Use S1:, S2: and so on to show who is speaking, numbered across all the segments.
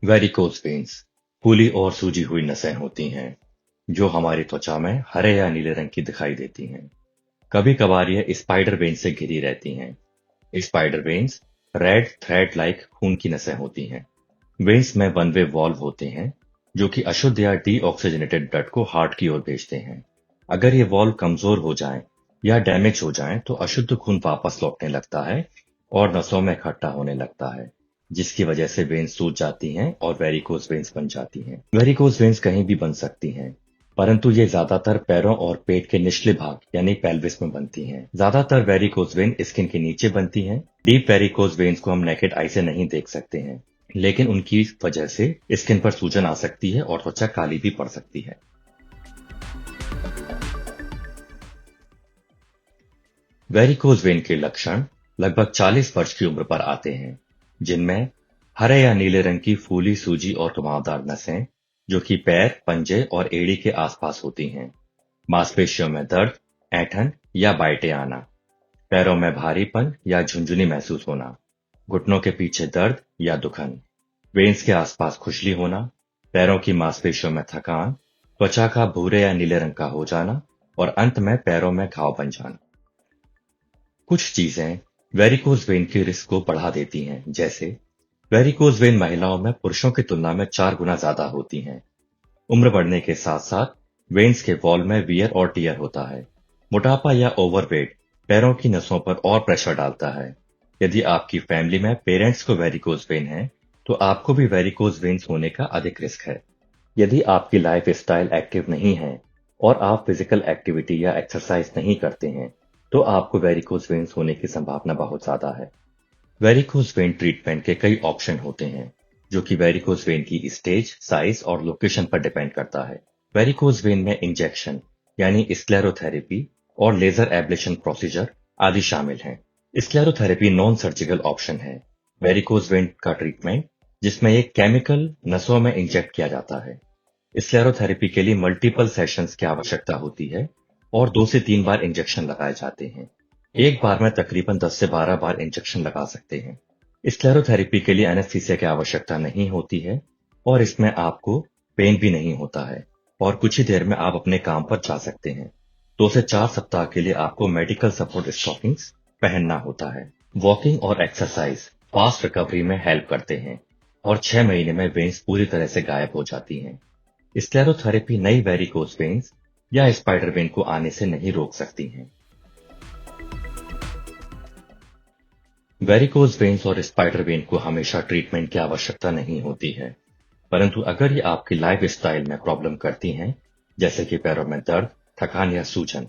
S1: Varicose veins फूली और सूजी हुई नसें होती हैं जो हमारी त्वचा में हरे या नीले रंग की दिखाई देती हैं। कभी कभार ये स्पाइडर वेन्स से घिरी रहती हैं। Spider veins red thread like खून की नसें होती हैं। वेन्स में वन वे वॉल्व होते हैं जो कि अशुद्ध या डीऑक्सीजनेटेड ब्लड को हार्ट की ओर भेजते हैं। अगर ये वॉल्व कमजोर हो जाएं या डैमेज हो जाएं तो अशुद्ध खून वापस लौटने लगता है और नसों में इकट्ठा होने लगता है, जिसकी वजह से वेन्स सूज जाती हैं और वेरिकोज वेन्स बन जाती हैं। वेरिकोज वेन्स कहीं भी बन सकती हैं, परंतु ये ज्यादातर पैरों और पेट के निचले भाग यानी पेल्विस में बनती हैं। ज्यादातर वेरिकोज वेन स्किन के नीचे बनती हैं। डीप वेरिकोज वेन्स को हम नेकेड आई से नहीं देख सकते हैं, लेकिन उनकी वजह से स्किन पर सूजन आ सकती है और त्वचा काली भी पड़ सकती है। वेरिकोज वेन के लक्षण लगभग 40 वर्ष की उम्र पर आते हैं, जिनमें हरे या नीले रंग की फूली सूजी और घुमावदार नसें जो कि पैर, पंजे और एड़ी के आसपास होती हैं। मांसपेशियों में दर्द, ऐंठन या बाइटें आना, पैरों में भारीपन या झुंझुनी महसूस होना, घुटनों के पीछे दर्द या दुखन, वेन्स के आसपास खुजली होना, पैरों की मांसपेशियों में थकान, त्वचा का भूरे या नीले रंग का हो जाना और अंत में पैरों में घाव बन जाना। कुछ चीजें वेरिकोज वेन के रिस्क को बढ़ा देती हैं, जैसे वेरिकोज वेन महिलाओं में पुरुषों की तुलना में 4 गुना ज्यादा होती हैं। उम्र बढ़ने के साथ साथ वेन्स के वॉल में वियर और टियर होता है। मोटापा या ओवरवेट पैरों की नसों पर और प्रेशर डालता है। यदि आपकी फैमिली में पेरेंट्स को वेरिकोज वेन है तो आपको भी वेरिकोज वेन्स होने का अधिक रिस्क है। यदि आपकी लाइफ स्टाइल एक्टिव नहीं है और आप फिजिकल एक्टिविटी या एक्सरसाइज नहीं करते हैं तो आपको वेरिकोज वेन्स होने की संभावना बहुत ज्यादा है। वेरिकोज वेन ट्रीटमेंट के कई ऑप्शन होते हैं, जो कि वेरिकोज वेन की स्टेज, साइज और लोकेशन पर डिपेंड करता है। वेरिकोज वेन में इंजेक्शन यानी स्क्लेरोथेरेपी और लेजर एब्लेशन प्रोसीजर आदि शामिल हैं। स्क्लेरोथेरेपी नॉन सर्जिकल ऑप्शन है। वेरिकोज वेन का ट्रीटमेंट जिसमें एक केमिकल नसों में इंजेक्ट किया जाता है। स्क्लेरोथेरेपी के लिए मल्टीपल सेशंस की आवश्यकता होती है और 2 से 3 बार इंजेक्शन लगाए जाते हैं। एक बार में तकरीबन 10 से 12 बार इंजेक्शन लगा सकते हैं। स्क्लेरोथेरेपी के लिए एनेस्थीसिया की आवश्यकता नहीं होती है और इसमें आपको पेन भी नहीं होता है और कुछ ही देर में आप अपने काम पर जा सकते हैं। 2 से 4 सप्ताह के लिए आपको मेडिकल सपोर्ट स्टॉकिंग्स पहनना होता है। वॉकिंग और एक्सरसाइज फास्ट रिकवरी में हेल्प करते हैं और 6 महीने में वेन्स पूरी तरह से गायब हो जाती हैं। स्क्लेरोथेरेपी नई वेरिकोज वेन्स या स्पाइडर वेन को आने से नहीं रोक सकती हैं। वेरिकोज वेन्स और स्पाइडर वेन को हमेशा ट्रीटमेंट की आवश्यकता नहीं होती है, परंतु अगर ये आपकी लाइफ स्टाइल में प्रॉब्लम करती हैं, जैसे कि पैरों में दर्द, थकान या सूजन,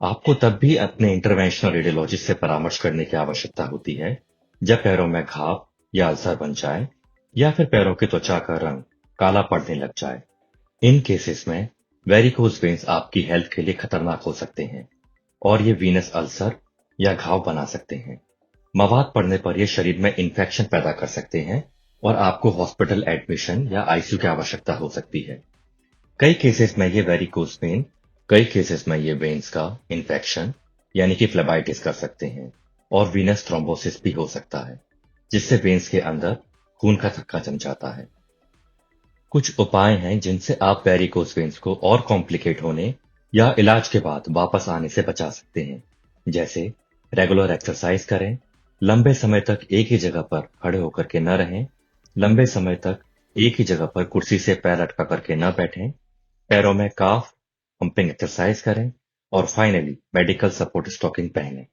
S1: आपको तब भी अपने इंटरवेंशनल रेडियोलॉजिस्ट से परामर्श करने की आवश्यकता होती है जब पैरों में घाव या अल्सर बन जाए या फिर पैरों की त्वचा का रंग काला पड़ने लग जाए। इन केसेस में वेरिकोज वेन्स आपकी हेल्थ के लिए खतरनाक हो सकते हैं और ये वीनस अल्सर या घाव बना सकते हैं। मवाद पड़ने पर यह शरीर में इन्फेक्शन पैदा कर सकते हैं और आपको हॉस्पिटल एडमिशन या आईसीयू की आवश्यकता हो सकती है। कई केसेस में ये वेन्स का इन्फेक्शन यानी कि फ्लेबाइटिस कर सकते हैं और वीनस थ्रोम्बोसिस भी हो सकता है, जिससे वेन्स के अंदर खून का थक्का जम जाता है। कुछ उपाय हैं जिनसे आप वेरिकोज वेन्स को और कॉम्प्लिकेट होने या इलाज के बाद वापस आने से बचा सकते हैं, जैसे रेगुलर एक्सरसाइज करें, लंबे समय तक एक ही जगह पर खड़े होकर के न रहें, लंबे समय तक एक ही जगह पर कुर्सी से पैर लटका करके न बैठें, पैरों में काफ पंपिंग एक्सरसाइज करें और फाइनली मेडिकल सपोर्ट स्टॉकिंग पहनें।